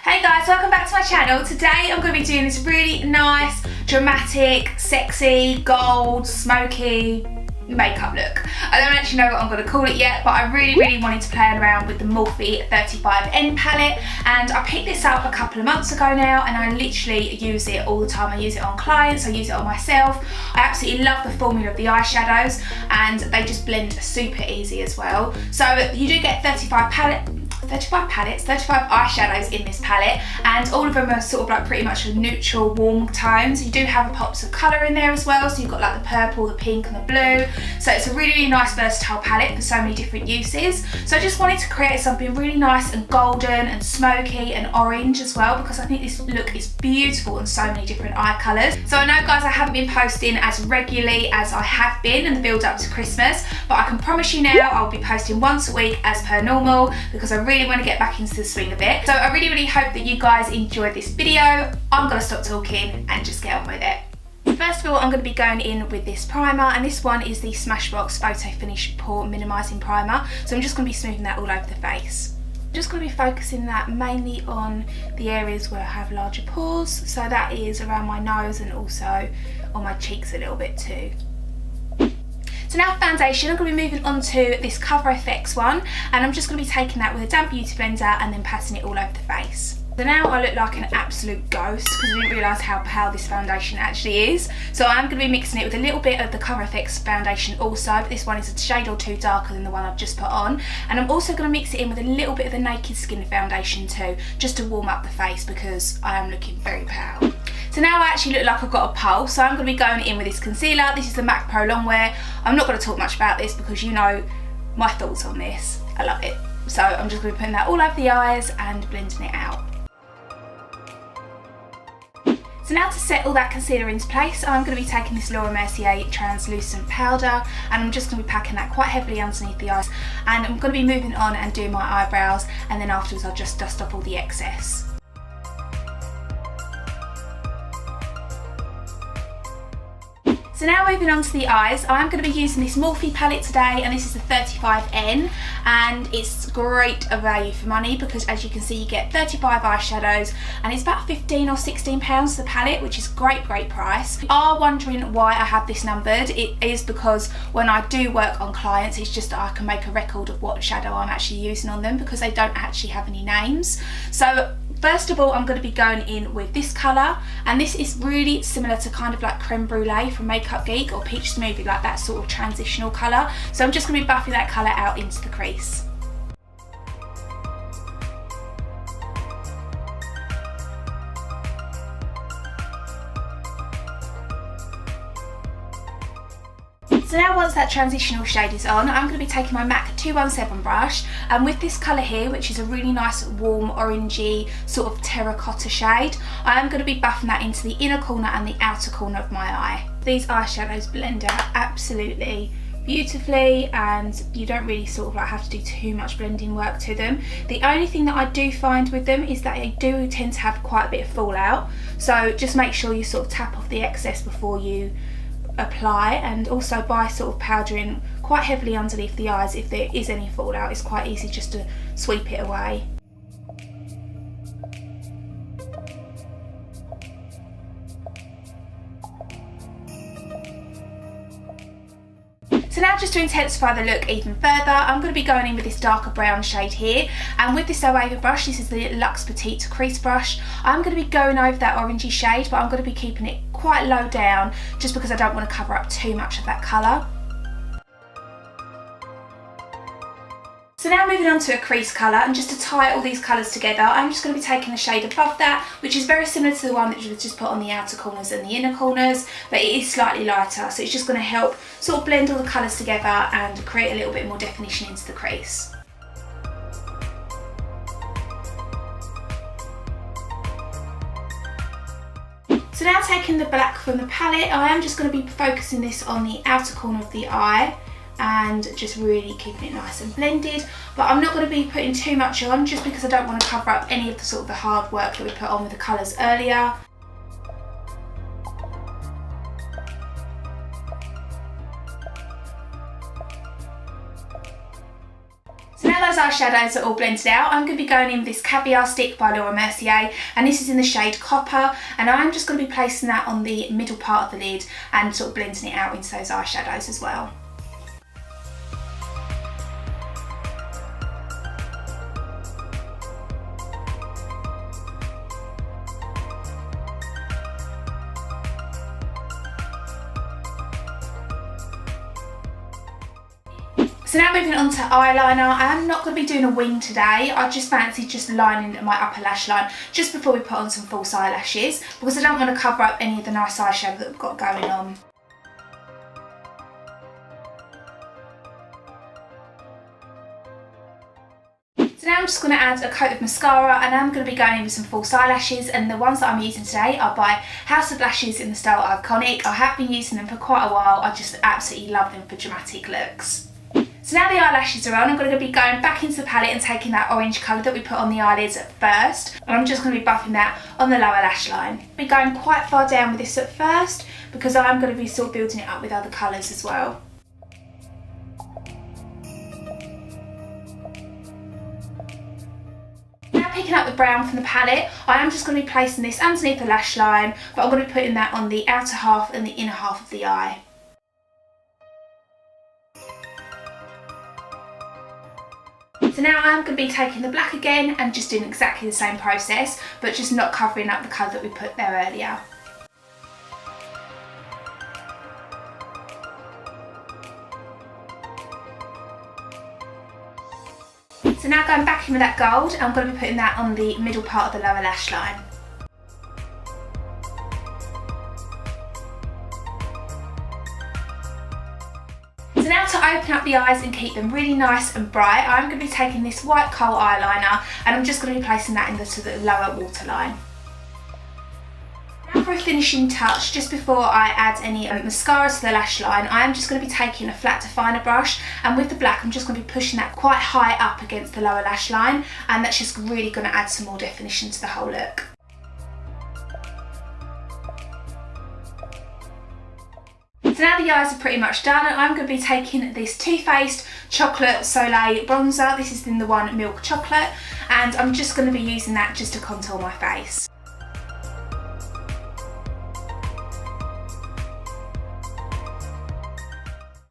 Hey guys, welcome back to my channel. Today I'm going to be doing this really nice, dramatic, sexy, gold, smoky makeup look. I don't actually know what I'm going to call it yet, but I really wanted to play around with the Morphe 35N palette, and I picked this up a couple of months ago now, and I literally use it all the time. I use it on clients, I use it on myself. I absolutely love the formula of the eyeshadows, and they just blend super easy as well. So you do get 35 eyeshadows in this palette, and all of them are sort of like pretty much a neutral warm tones. You do have pops of colour in there as well, so you've got like the purple, the pink and the blue. So it's a really nice versatile palette for so many different uses. So I just wanted to create something really nice and golden and smoky and orange as well, because I think this look is beautiful in so many different eye colours. So I know guys, I haven't been posting as regularly as I have been in the build up to Christmas, but I can promise you now I'll be posting once a week as per normal, because I really want to get back into the swing of it. So I really hope that you guys enjoyed this video. I'm going to stop talking and just get on with it. First of all, I'm going to be going in with this primer, and this one is the Smashbox Photo Finish Pore Minimising Primer. So I'm just going to be smoothing that all over the face. I'm just going to be focusing that mainly on the areas where I have larger pores. So that is around my nose and also on my cheeks a little bit too. So now foundation, I'm going to be moving on to this Cover FX one, and I'm just going to be taking that with a damp beauty blender and then patting it all over the face. So now I look like an absolute ghost because I didn't realise how pale this foundation actually is. So I'm going to be mixing it with a little bit of the Cover FX foundation also, but this one is a shade or two darker than the one I've just put on. And I'm also going to mix it in with a little bit of the Naked Skin foundation too, just to warm up the face because I am looking very pale. So now I actually look like I've got a pulse, so I'm going to be going in with this concealer. This is the MAC Pro Longwear. I'm not going to talk much about this because you know my thoughts on this. I love it. So I'm just going to be putting that all over the eyes and blending it out. So now to set all that concealer into place, I'm going to be taking this Laura Mercier translucent powder, and I'm just going to be packing that quite heavily underneath the eyes, and I'm going to be moving on and doing my eyebrows, and then afterwards I'll just dust off all the excess. So now moving on to the eyes, I'm going to be using this Morphe palette today, and this is the 35N, and it's great value for money because as you can see you get 35 eyeshadows, and it's about 15 or 16 pounds for the palette, which is great price. If you are wondering why I have this numbered, it is because when I do work on clients, it's just that I can make a record of what shadow I'm actually using on them because they don't actually have any names. So first of all, I'm going to be going in with this colour, and this is really similar to kind of like Creme Brulee from Makeup Geek or Peach Smoothie, like that sort of transitional colour. So I'm just going to be buffing that colour out into the crease. So now once that transitional shade is on, I'm going to be taking my MAC 217 brush, and with this colour here, which is a really nice warm orangey sort of terracotta shade, I am going to be buffing that into the inner corner and the outer corner of my eye. These eyeshadows blend out absolutely beautifully, and you don't really sort of like have to do too much blending work to them. The only thing that I do find with them is that they do tend to have quite a bit of fallout, so just make sure you sort of tap off the excess before you apply, and also by sort of powdering quite heavily underneath the eyes, if there is any fallout, it's quite easy just to sweep it away. So now just to intensify the look even further, I'm going to be going in with this darker brown shade here, and with this Zoeva brush, this is the Luxe Petite Crease brush, I'm going to be going over that orangey shade, but I'm going to be keeping it quite low down just because I don't want to cover up too much of that colour. So now moving on to a crease colour, and just to tie all these colours together, I'm just going to be taking the shade above that, which is very similar to the one that was just put on the outer corners and the inner corners, but it is slightly lighter, so it's just going to help sort of blend all the colours together and create a little bit more definition into the crease. So now taking the black from the palette, I am just going to be focusing this on the outer corner of the eye and just really keeping it nice and blended, but I'm not going to be putting too much on just because I don't want to cover up any of the sort of the hard work that we put on with the colours earlier. So now now those eyeshadows are all blended out, I'm going to be going in with this Caviar Stick by Laura Mercier, and this is in the shade Copper, and I'm just going to be placing that on the middle part of the lid and sort of blending it out into those eyeshadows as well. So now moving on to eyeliner, I'm not going to be doing a wing today. I just fancy just lining my upper lash line just before we put on some false eyelashes, because I don't want to cover up any of the nice eyeshadow that we've got going on. So now I'm just going to add a coat of mascara, and I'm going to be going in with some false eyelashes, and the ones that I'm using today are by House of Lashes in the style Iconic. I have been using them for quite a while. I just absolutely love them for dramatic looks. So now the eyelashes are on, I'm going to be going back into the palette and taking that orange colour that we put on the eyelids at first, and I'm just going to be buffing that on the lower lash line. I'll be going quite far down with this at first because I'm going to be sort of building it up with other colours as well. Now picking up the brown from the palette, I am just going to be placing this underneath the lash line, but I'm going to be putting that on the outer half and the inner half of the eye. So now I'm going to be taking the black again and just doing exactly the same process, but just not covering up the colour that we put there earlier. So now going back in with that gold, I'm going to be putting that on the middle part of the lower lash line. So now to open up the eyes and keep them really nice and bright, I'm going to be taking this white kohl eyeliner and I'm just going to be placing that into the lower waterline. Now for a finishing touch, just before I add any mascara to the lash line, I am just going to be taking a flat definer brush, and with the black I'm just going to be pushing that quite high up against the lower lash line, and that's just really going to add some more definition to the whole look. So now the eyes are pretty much done, and I'm going to be taking this Too Faced Chocolate Soleil bronzer. This is in the one Milk Chocolate, and I'm just going to be using that just to contour my face.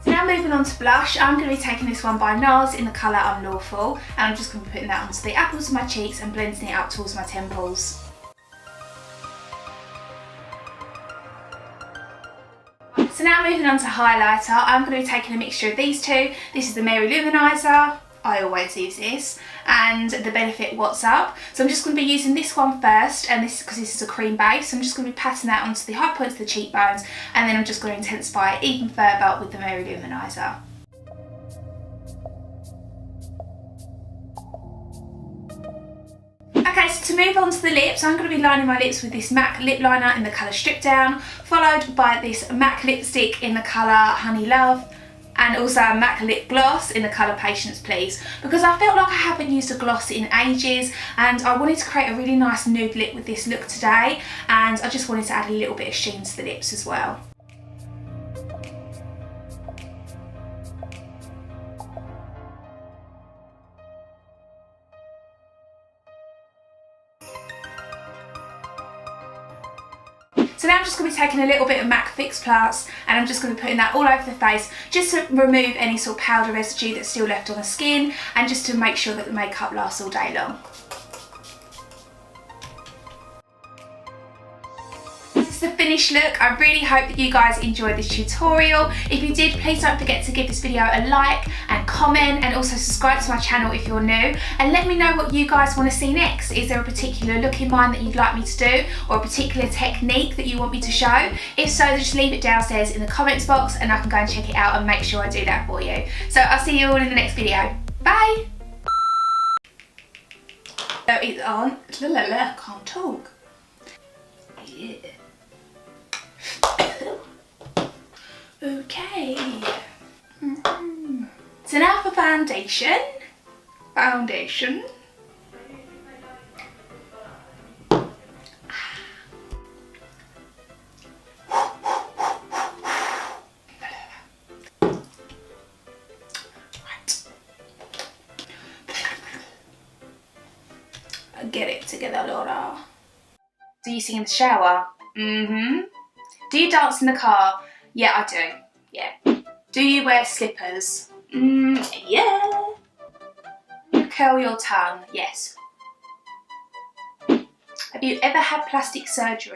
So now moving on to blush, I'm going to be taking this one by NARS in the colour Unlawful, and I'm just going to be putting that onto the apples of my cheeks and blending it up towards my temples. So now moving on to highlighter, I'm going to be taking a mixture of these two. This is the Mary Luminizer, I always use this, and the Benefit What's Up. So I'm just going to be using this one first, and this because this is a cream base, so I'm just going to be patting that onto the high points of the cheekbones, and then I'm just going to intensify it even further with the Mary Luminizer. Okay, so to move on to the lips, I'm going to be lining my lips with this MAC lip liner in the colour Strip Down, followed by this MAC lipstick in the colour Honey Love, and also a MAC lip gloss in the colour Patience Please, because I felt like I haven't used a gloss in ages and I wanted to create a really nice nude lip with this look today, and I just wanted to add a little bit of sheen to the lips as well. So now I'm just going to be taking a little bit of MAC Fix Plus, and I'm just going to be putting that all over the face just to remove any sort of powder residue that's still left on the skin, and just to make sure that the makeup lasts all day long. This is the finished look. I really hope that you guys enjoyed this tutorial. If you did, please don't forget to give this video a like and comment, and also subscribe to my channel if you're new, and let me know what you guys want to see next. Is there a particular look in mind that you'd like me to do, or a particular technique that you want me to show? If so, just leave it downstairs in the comments box and I can go and check it out and make sure I do that for you. So I'll see you all in the next video. Bye! So it's on. I can't talk. Yeah. Okay. So now for foundation. together, Laura. Do you sing in the shower? Mm-hmm. Do you dance in the car? Yeah, I do. Yeah. Do you wear slippers? Yeah. You curl your tongue? Yes. Have you ever had plastic surgery?